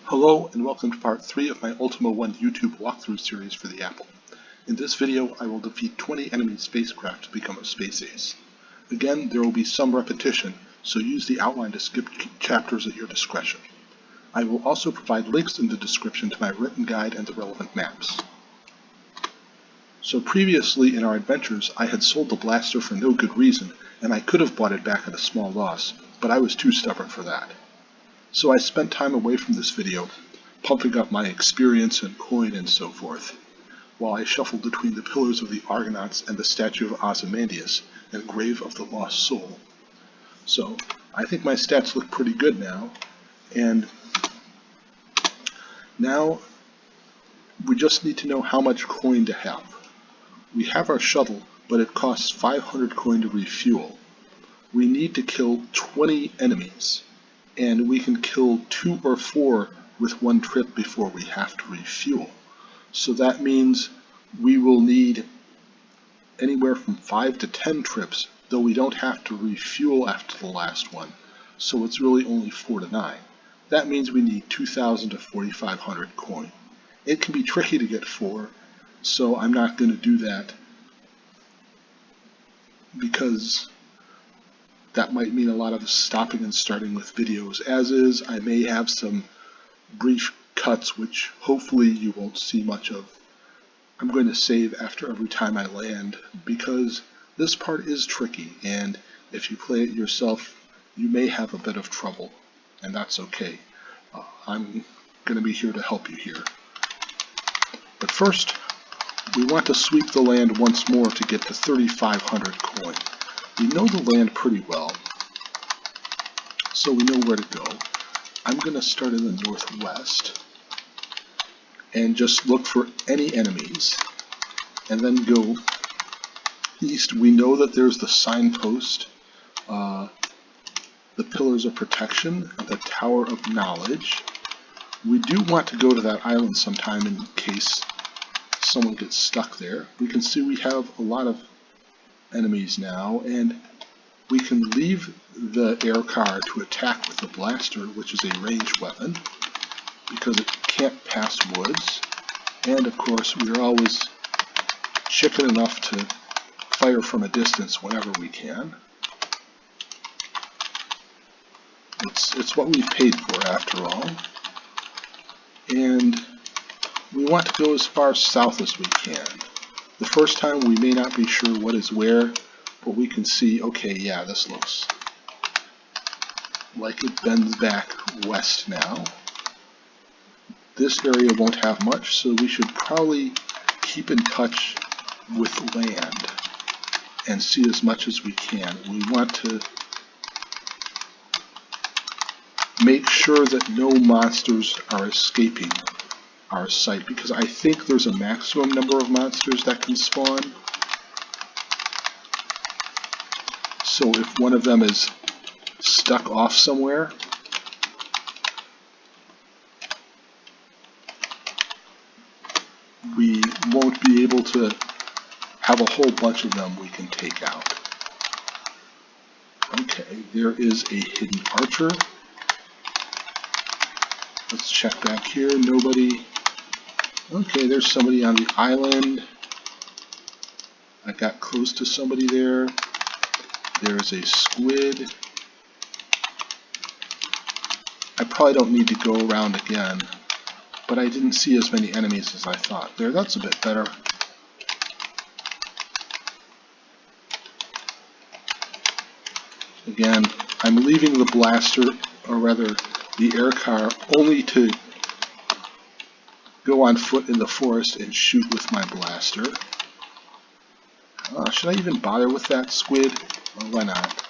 Hello and welcome to part 3 of my Ultima I YouTube walkthrough series for the Apple. In this video I will defeat 20 enemy spacecraft to become a space ace. Again, there will be some repetition, so use the outline to skip chapters at your discretion. I will also provide links in the description to my written guide and the relevant maps. So previously in our adventures I had sold the blaster for no good reason, and I could have bought it back at a small loss, but I was too stubborn for that. So I spent time away from this video, pumping up my experience and coin and so forth, while I shuffled between the Pillars of the Argonauts and the statue of Ozymandias and Grave of the Lost Soul. So I think my stats look pretty good now, and now we just need to know how much coin to have. We have our shuttle, but it costs 500 coin to refuel. We need to kill 20 enemies, and we can kill 2 or 4 with one trip before we have to refuel. So that means we will need anywhere from 5 to 10 trips, though we don't have to refuel after the last one, so it's really only 4 to 9. That means we need 2,000 to 4,500 coin. It can be tricky to get 4, so I'm not going to do that because that might mean a lot of stopping and starting with videos. As is, I may have some brief cuts which hopefully you won't see much of. I'm going to save after every time I land because this part is tricky, and if you play it yourself you may have a bit of trouble, and that's okay. I'm going to be here to help you here. But first we want to sweep the land once more to get to 3,500 coin. We know the land pretty well, so we know where to go. I'm going to start in the northwest and just look for any enemies, and then go east. We know that there's the signpost, the Pillars of Protection, and the Tower of Knowledge. We do want to go to that island sometime in case someone gets stuck there. We can see we have a lot of enemies now, and we can leave the air car to attack with the blaster, which is a ranged weapon because it can't pass woods, and of course we're always chicken enough to fire from a distance whenever we can. It's what we've paid for after all, and we want to go as far south as we can. The first time we may not be sure what is where, but we can see, okay, yeah, this looks like it bends back west now. This area won't have much, so we should probably keep in touch with land and see as much as we can. We want to make sure that no monsters are escaping our sight, because I think there's a maximum number of monsters that can spawn. So if one of them is stuck off somewhere, we won't be able to have a whole bunch of them we can take out. Okay, there is a hidden archer. Let's check back here. Nobody. Okay, there's somebody on the island. I got close to somebody there. There's a squid. I probably don't need to go around again, but I didn't see as many enemies as I thought. There, that's a bit better. Again, I'm leaving the blaster, or rather the air car, only to go on foot in the forest and shoot with my blaster. Should I even bother with that squid? Well, why not?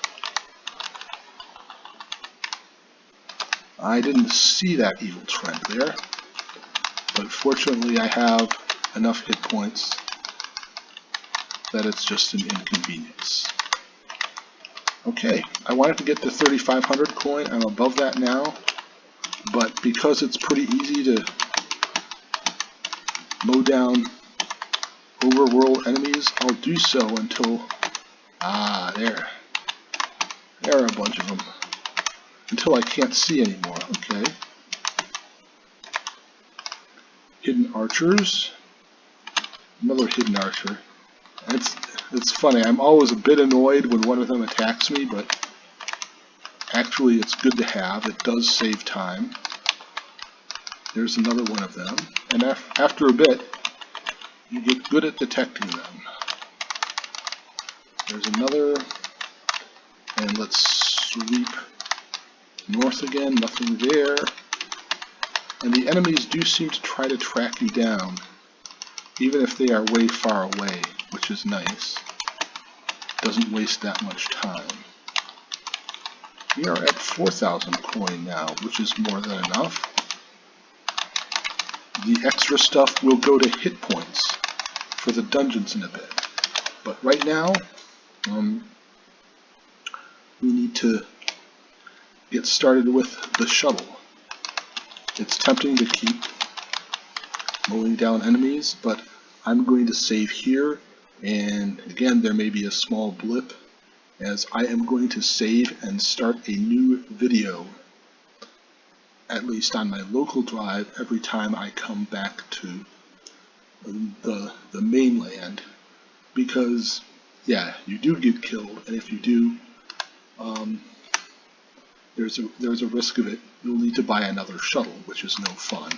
I didn't see that evil trend there, but fortunately I have enough hit points that it's just an inconvenience. Okay, I wanted to get to 3,500 coin. I'm above that now, but because it's pretty easy to mow down overworld enemies, I'll do so until, there are a bunch of them, until I can't see anymore. Okay, hidden archers. Another hidden archer. It's funny, I'm always a bit annoyed when one of them attacks me, but actually it's good to have. It does save time. There's another one of them. And after a bit, you get good at detecting them. There's another. And let's sweep north again. Nothing there. And the enemies do seem to try to track you down, even if they are way far away, which is nice. Doesn't waste that much time. We are at 4,000 coin now, which is more than enough. The extra stuff will go to hit points for the dungeons in a bit. But right now, we need to get started with the shuttle. It's tempting to keep mowing down enemies, but I'm going to save here, and again there may be a small blip as I am going to save and start a new video, at least on my local drive, every time I come back to the mainland, because yeah, you do get killed, and if you do, there's a risk of it. You'll need to buy another shuttle, which is no fun.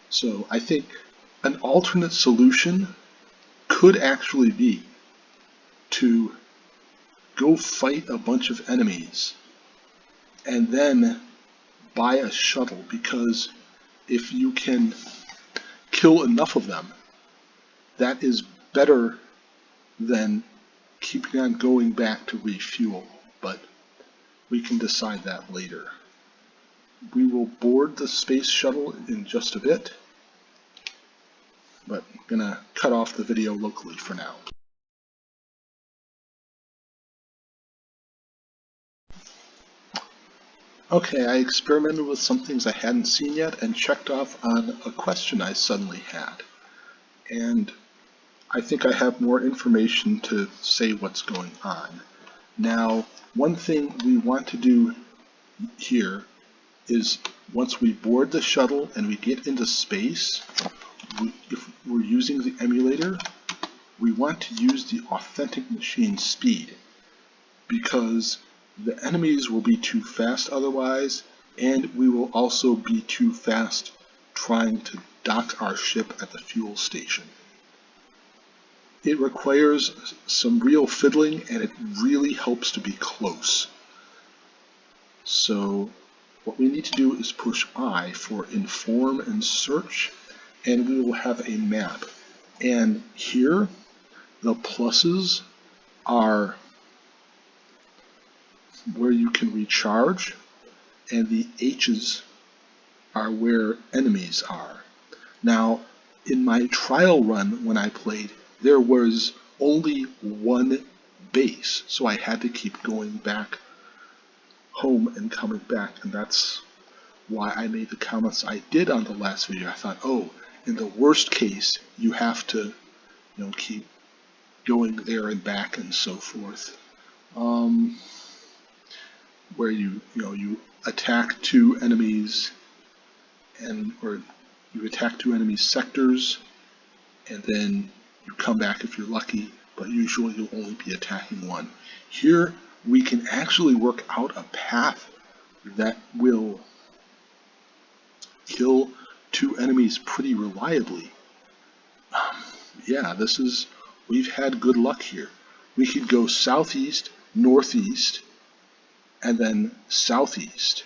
So I think an alternate solution could actually be to go fight a bunch of enemies and then buy a shuttle, because if you can kill enough of them, that is better than keeping on going back to refuel, but we can decide that later. We will board the space shuttle in just a bit, but I'm gonna cut off the video locally for now. Okay, I experimented with some things I hadn't seen yet and checked off on a question I suddenly had. And I think I have more information to say what's going on. Now, one thing we want to do here is once we board the shuttle and we get into space, if we're using the emulator, we want to use the authentic machine speed, because the enemies will be too fast otherwise, and we will also be too fast trying to dock our ship at the fuel station. It requires some real fiddling, and it really helps to be close. So what we need to do is push I for inform and search, and we will have a map. And here, the pluses are where you can recharge, and the H's are where enemies are. Now, in my trial run when I played, there was only one base, so I had to keep going back home and coming back, and that's why I made the comments I did on the last video. I thought, oh, in the worst case, you have to, keep going there and back and so forth. Where you attack two enemies, or you attack two enemy sectors, and then you come back if you're lucky, but usually you'll only be attacking one. Here we can actually work out a path that will kill two enemies pretty reliably. Yeah, we've had good luck here. We could go southeast, northeast, and then southeast.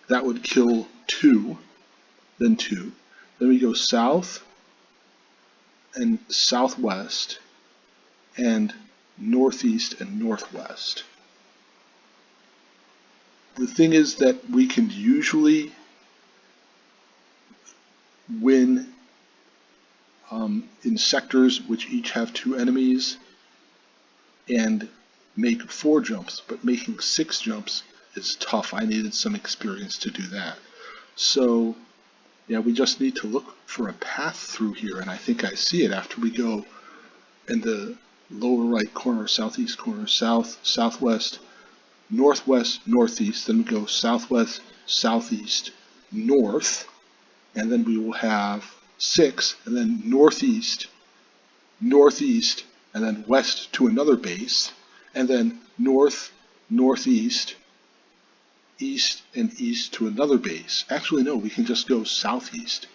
That would kill two, then two. Then we go south and southwest, and northeast and northwest. The thing is that we can usually win in sectors which each have two enemies and make 4 jumps, but making 6 jumps is tough. I needed some experience to do that. So yeah, we just need to look for a path through here, and I think I see it after we go in the lower right corner, southeast corner, south, southwest, northwest, northeast, then we go southwest, southeast, north, and then we will have 6, and then northeast, northeast, and then west to another base, and then north, northeast, east, and east to another base. Actually, no, we can just go southeast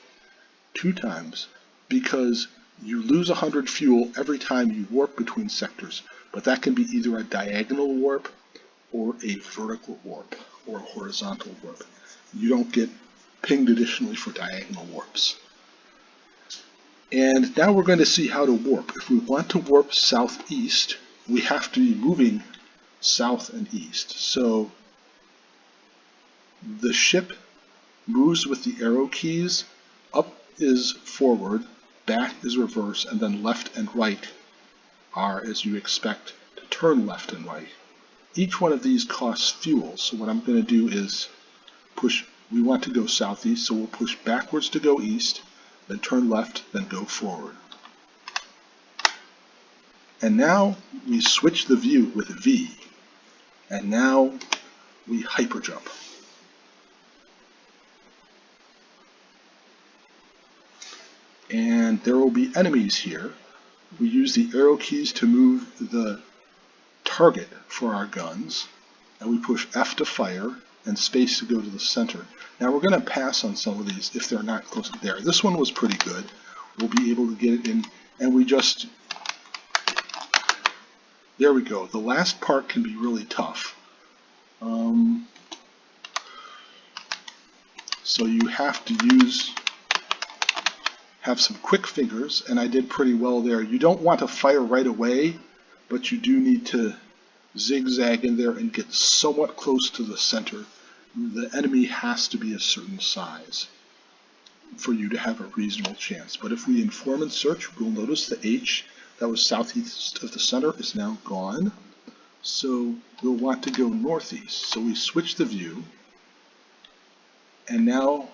2 times, because you lose 100 fuel every time you warp between sectors, but that can be either a diagonal warp or a vertical warp or a horizontal warp. You don't get pinged additionally for diagonal warps. And now we're going to see how to warp. If we want to warp southeast, we have to be moving south and east. So the ship moves with the arrow keys. Up is forward, back is reverse, and then left and right are, as you expect, to turn left and right. Each one of these costs fuel, so what I'm going to do is push. We want to go southeast, so we'll push backwards to go east, then turn left, then go forward. And now we switch the view with V, and now we hyperjump. And there will be enemies here. We use the arrow keys to move the target for our guns, and we push F to fire and space to go to the center. Now we're going to pass on some of these if they're not close to there. This one was pretty good. We'll be able to get it in, and we just, there we go. The last part can be really tough. So you have to have some quick fingers, and I did pretty well there. You don't want to fire right away, but you do need to zigzag in there and get somewhat close to the center. The enemy has to be a certain size for you to have a reasonable chance. But if we inform and search, we'll notice the H that was southeast of the center is now gone. So we'll want to go northeast. So we switch the view, and now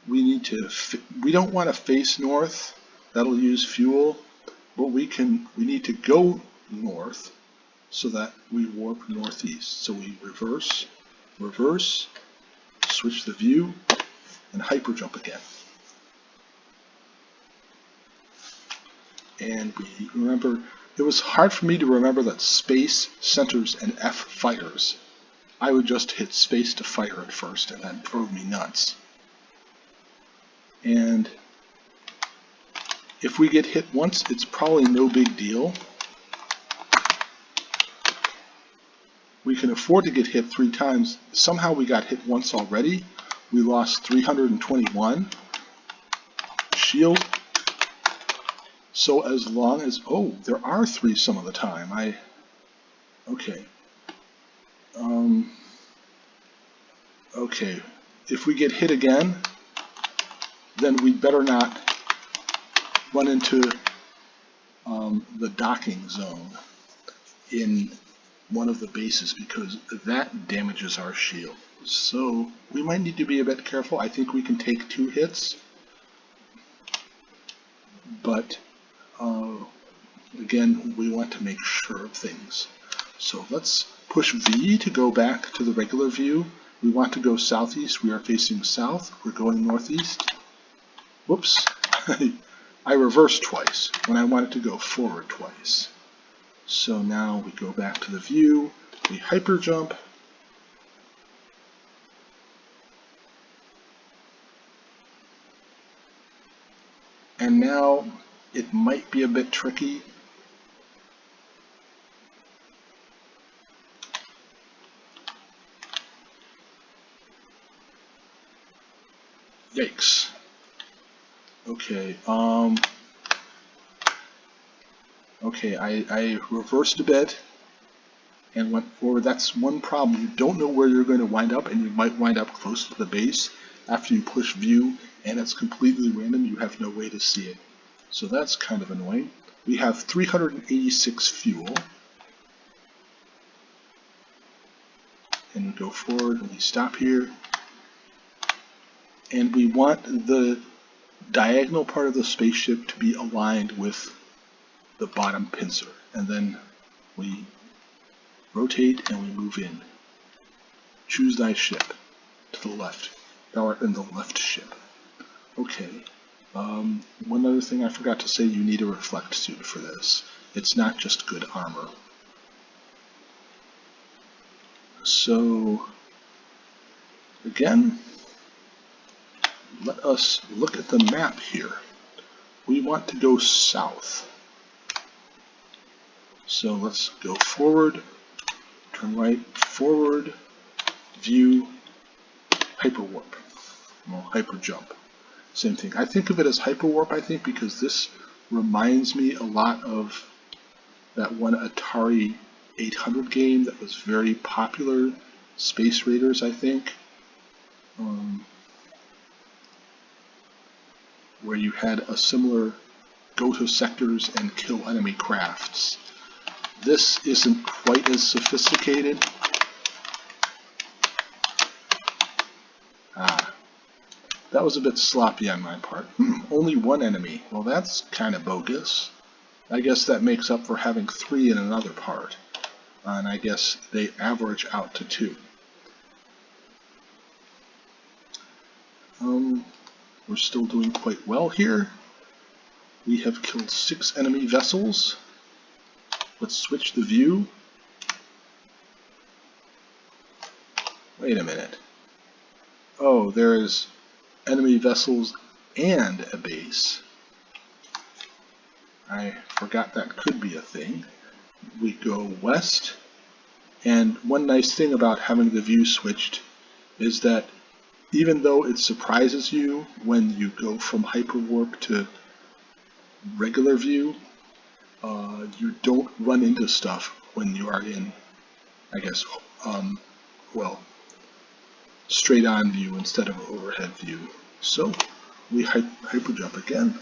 we need to, we don't want to face north, that'll use fuel, but we need to go north so that we warp northeast. So we reverse, reverse, switch the view, and hyperjump again. And we remember, it was hard for me to remember that space centers and F fires. I would just hit space to fire at first, and that drove me nuts. And if we get hit once, it's probably no big deal. We can afford to get hit 3 times. Somehow we got hit once already. We lost 321 shield. So as long as, oh, there are 3 some of the time. Okay. Okay. If we get hit again, then we better not run into the docking zone in one of the bases, because that damages our shield. So we might need to be a bit careful. I think we can take 2 hits, but again, we want to make sure of things. So let's push V to go back to the regular view. We want to go southeast. We are facing south. We're going northeast. Whoops. I reversed twice when I wanted to go forward twice. So now we go back to the view, we hyperjump, and now it might be a bit tricky. Yikes. Okay, okay, I reversed a bit and went forward. That's one problem. You don't know where you're going to wind up, and you might wind up close to the base after you push view, and it's completely random. You have no way to see it. So that's kind of annoying. We have 386 fuel. And we go forward, and we stop here. And we want the diagonal part of the spaceship to be aligned with the bottom pincer. And then we rotate and we move in. Choose thy ship to the left. Thou art in the left ship. Okay. One other thing I forgot to say, you need a reflect suit for this. It's not just good armor. So, again, let us look at the map here. We want to go south. So let's go forward, turn right, forward, view, hyperwarp. Well, hyper jump. Same thing. I think of it as hyperwarp, I think, because this reminds me a lot of that one Atari 800 game that was very popular, Space Raiders, I think, where you had a similar go to sectors and kill enemy crafts. This isn't quite as sophisticated. That was a bit sloppy on my part. Only one enemy. Well, that's kind of bogus. I guess that makes up for having 3 in another part. And I guess they average out to 2. We're still doing quite well here. We have killed 6 enemy vessels. Let's switch the view. Wait a minute. Oh, there's enemy vessels and a base. I forgot that could be a thing. We go west, and one nice thing about having the view switched is that even though it surprises you when you go from hyperwarp to regular view, you don't run into stuff when you are in, I guess, well, straight on view instead of overhead view. So we hyper jump again.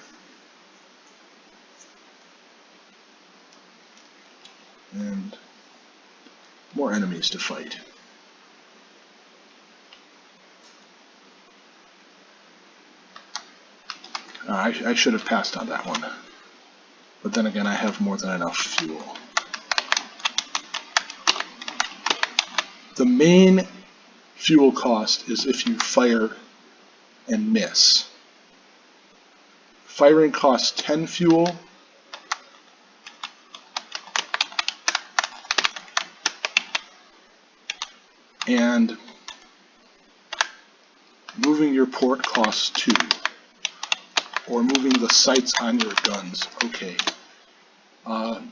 And more enemies to fight. I should have passed on that one. But then again, I have more than enough fuel. The main fuel cost is if you fire and miss. Firing costs 10 fuel. And moving your port costs 2. Or moving the sights on your guns. Okay.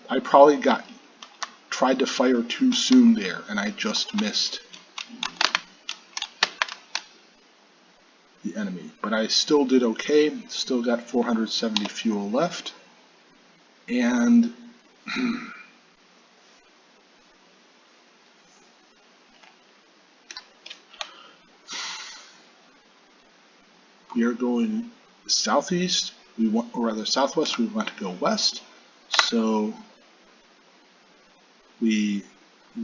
I probably tried to fire too soon there, and I just missed the enemy. But I still did okay. Still got 470 fuel left. And we are going southeast, or rather southwest. We want to go west, so we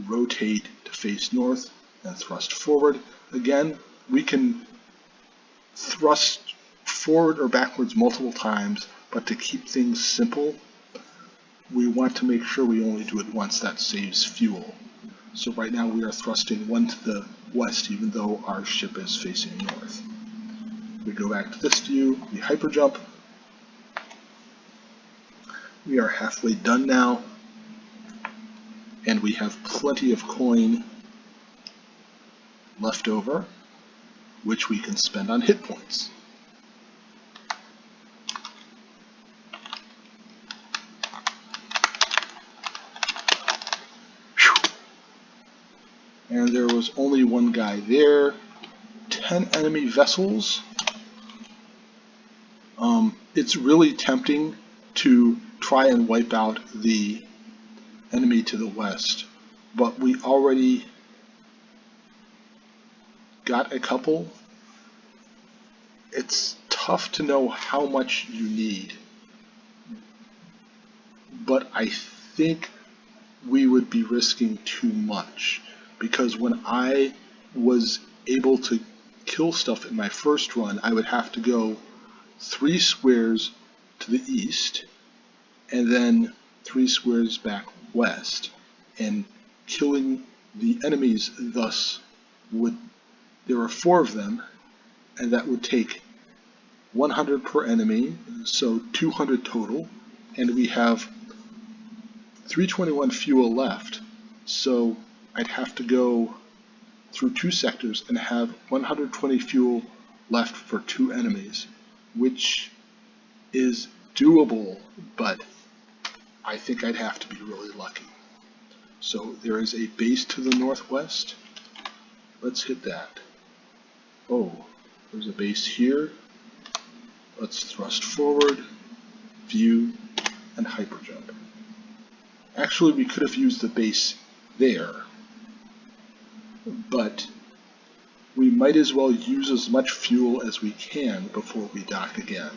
rotate to face north and thrust forward. Again, we can thrust forward or backwards multiple times, but to keep things simple, we want to make sure we only do it once. That saves fuel. So right now we are thrusting 1 to the west, even though our ship is facing north. We go back to this view, we hyper jump. We are halfway done now, and we have plenty of coin left over, which we can spend on hit points. Whew. And there was only one guy there. 10 enemy vessels. It's really tempting to try and wipe out the enemy to the west, but we already got a couple. It's tough to know how much you need, but I think we would be risking too much, because when I was able to kill stuff in my first run, I would have to go 3 squares to the east and then 3 squares back west, and killing the enemies thus there were 4 of them, and that would take 100 per enemy, so 200 total, and we have 321 fuel left, so I'd have to go through 2 sectors and have 120 fuel left for 2 enemies, which is doable, but I think I'd have to be really lucky. So there is a base to the northwest. Let's hit that. Oh, there's a base here. Let's thrust forward, view, and hyperjump. Actually, we could have used the base there, but we might as well use as much fuel as we can before we dock again.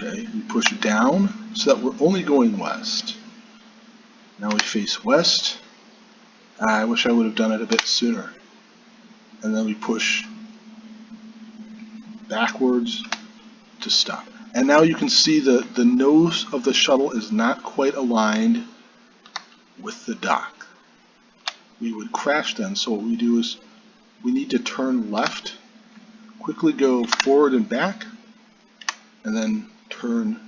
Okay, we push down so that we're only going west. Now we face west. I wish I would have done it a bit sooner. And then we push backwards to stop. And now you can see the nose of the shuttle is not quite aligned with the dock. We would crash then, so what we do is we need to turn left, quickly go forward and back, and then turn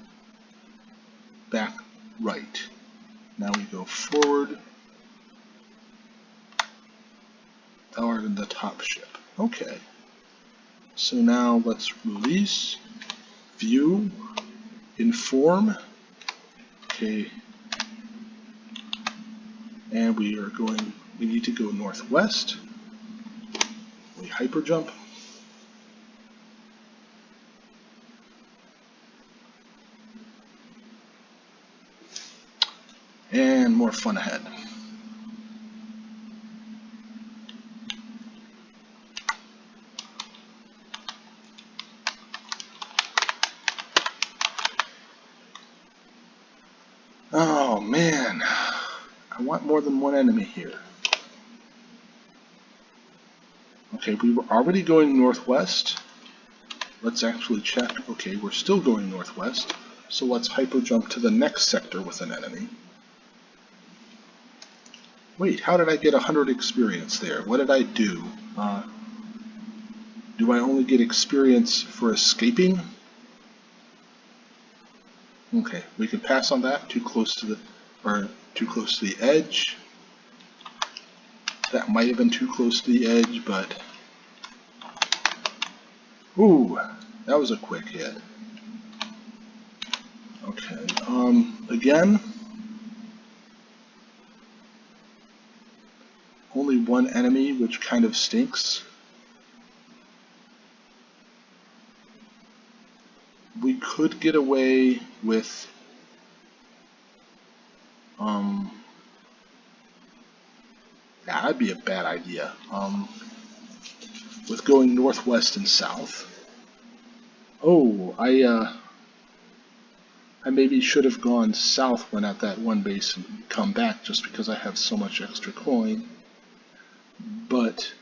back right. Now we go forward, or in the top ship. Okay. So now let's release, view, inform. Okay. And we need to go northwest. We hyperjump. And more fun ahead. Oh man, I want more than one enemy here. Okay, we were already going northwest. Let's actually check. Okay, we're still going northwest. So let's hyperjump to the next sector with an enemy. Wait, how did I get 100 experience there? What did I do? Do I only get experience for escaping? Okay, we can pass on that. Too close to the edge. That might have been too close to the edge, but ooh, that was a quick hit. Okay, again, only one enemy, which kind of stinks. We could get away with that'd be a bad idea. With going northwest and south. Oh, I maybe should have gone south when at that one base and come back just because I have so much extra coin. But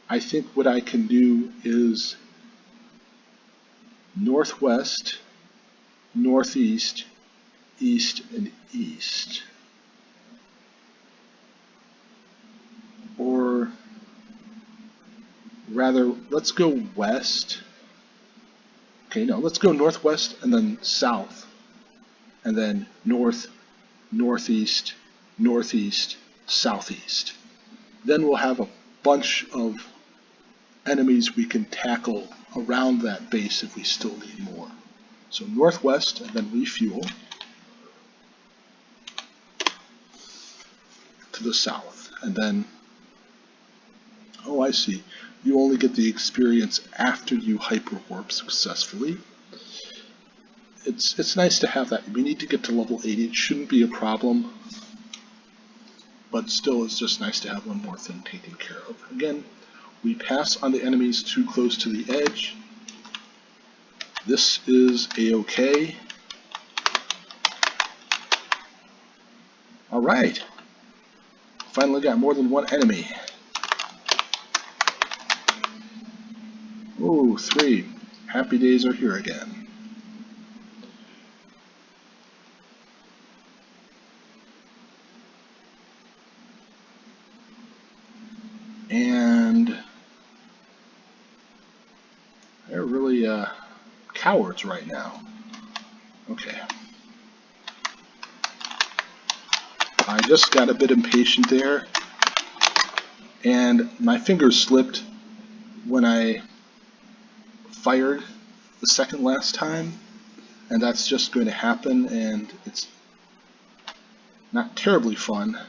I think what I can do is northwest, northeast, east, and east. Or rather, let's go west. Okay, no, let's go northwest and then south. And then north, northeast, northeast, southeast. Then we'll have a bunch of enemies we can tackle around that base if we still need more. So northwest and then refuel to the south. And then, oh I see, you only get the experience after you hyperwarp successfully. It's nice to have that. We need to get to level 80. It shouldn't be a problem. But still, it's just nice to have one more thing taken care of. Again, we pass on the enemies too close to the edge. This is a-okay. Alright. Finally got more than one enemy. Oh, 3. Happy days are here again. They're really cowards right now. Okay. I just got a bit impatient there, and my fingers slipped when I fired the second last time, and that's just going to happen, and it's not terribly fun,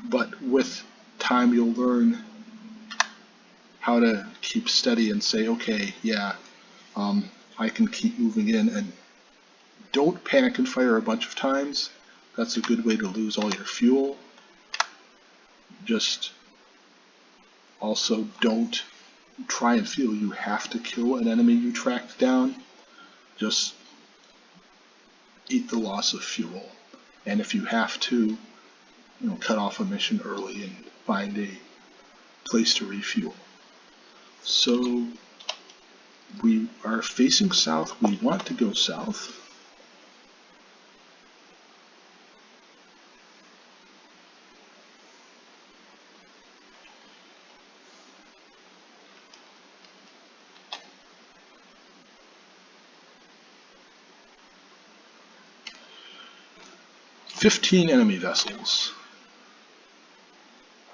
but with time you'll learn how to keep steady and say, okay, yeah, I can keep moving in, and don't panic and fire a bunch of times. That's a good way to lose all your fuel. Just also don't try and feel you have to kill an enemy you tracked down. Just eat the loss of fuel. And if you have to, cut off a mission early and find a place to refuel. So we are facing south. We want to go south. "15 enemy vessels."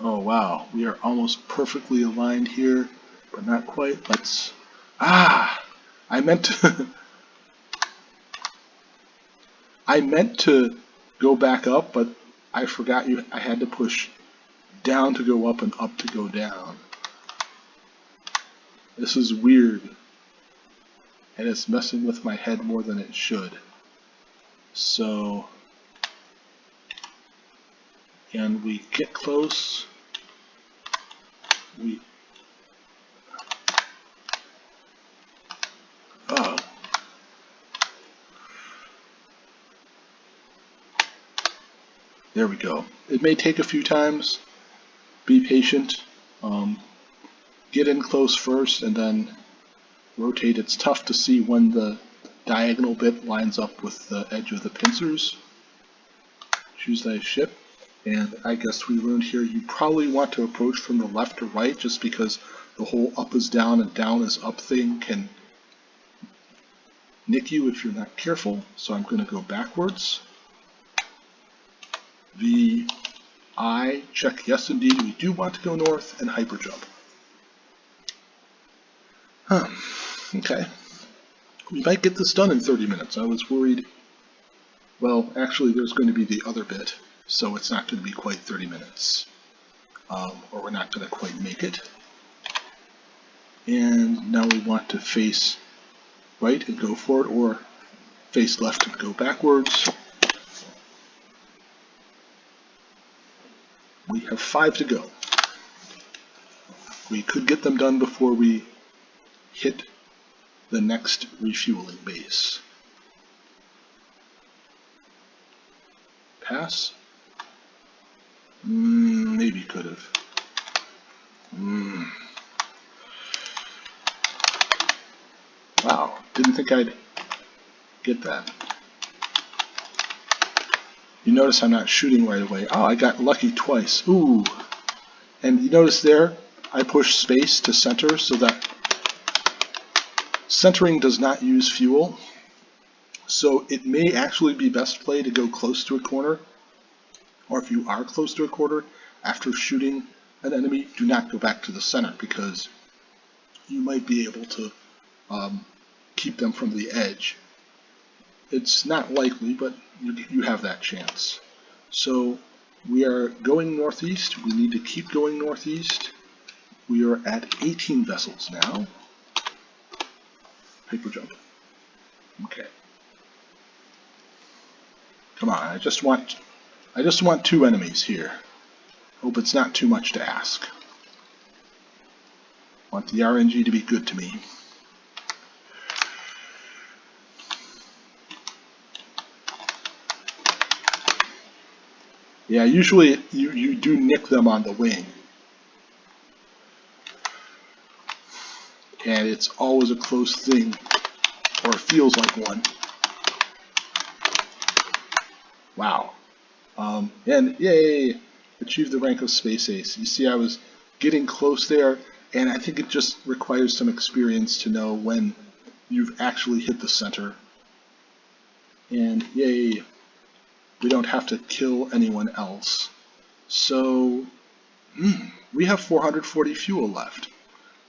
Oh wow, we are almost perfectly aligned here, but not quite. Let's... I meant to... I meant to go back up, but I forgot I had to push down to go up and up to go down. This is weird, and it's messing with my head more than it should. So, and we get close. Oh. There we go. It may take a few times. Be patient. Get in close first and then rotate. It's tough to see when the diagonal bit lines up with the edge of the pincers. Choose thy ship. And I guess we learned here you probably want to approach from the left to right, just because the whole up is down and down is up thing can nick you if you're not careful. So I'm going to go backwards. I check yes indeed, we do want to go north, and hyperjump. Okay. We might get this done in 30 minutes. I was worried. Well, actually there's going to be the other bit, so it's not going to be quite 30 minutes. Or we're not going to quite make it. And now we want to face right and go for it, or face left and go backwards. We have 5 to go. We could get them done before we hit the next refueling base. Pass? Maybe could have. Wow, didn't think I'd get that. You notice I'm not shooting right away. Oh, I got lucky twice. Ooh. And you notice there, I push space to center so that centering does not use fuel. So it may actually be best play to go close to a corner. Or if you are close to a corner, after shooting an enemy, do not go back to the center, because you might be able to keep them from the edge. It's not likely, but you have that chance. So we are going northeast. We need to keep going northeast. We are at 18 vessels now. Hyperjump. Okay. Come on, I just want 2 enemies here. Hope it's not too much to ask. Want the RNG to be good to me. Yeah, usually you do nick them on the wing. And it's always a close thing, or it feels like one. Wow. And yay! Achieved the rank of Space Ace. You see, I was getting close there, And I think it just requires some experience to know when you've actually hit the center. And yay, we don't have to kill anyone else. So, we have 440 fuel left.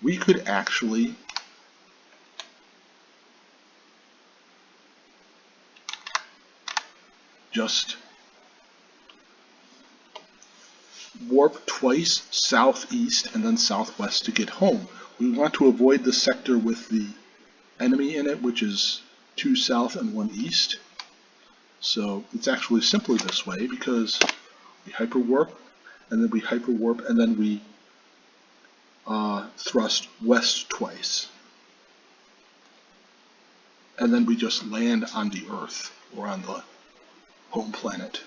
We could actually just warp twice southeast and then southwest to get home. We want to avoid the sector with the enemy in it, which is 2 south and 1 east. So it's actually simpler this way because we hyperwarp, and then we hyperwarp, and then we thrust west twice. And then we just land on the Earth, or on the home planet.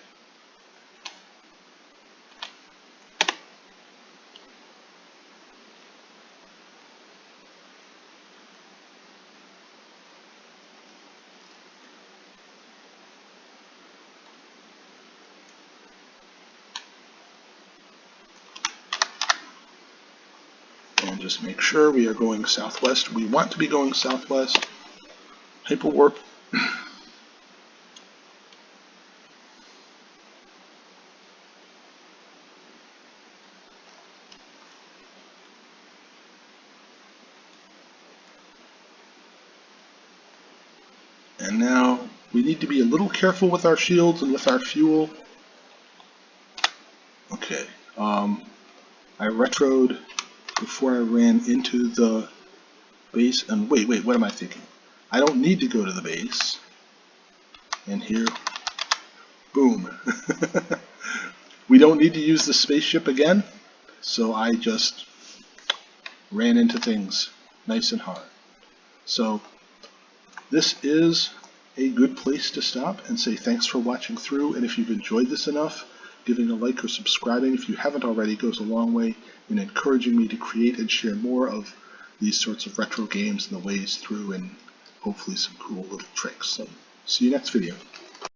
And just make sure we are going southwest. We want to be going southwest. Hyperwarp. And now we need to be a little careful with our shields and with our fuel. Okay, I retroed before I ran into the base, and wait, what am I thinking? I don't need to go to the base. And here, boom. We don't need to use the spaceship again, so I just ran into things nice and hard. So this is a good place to stop and say thanks for watching through, and if you've enjoyed this enough, giving a like or subscribing if you haven't already goes a long way in encouraging me to create and share more of these sorts of retro games and the ways through, and hopefully some cool little tricks. So see you next video.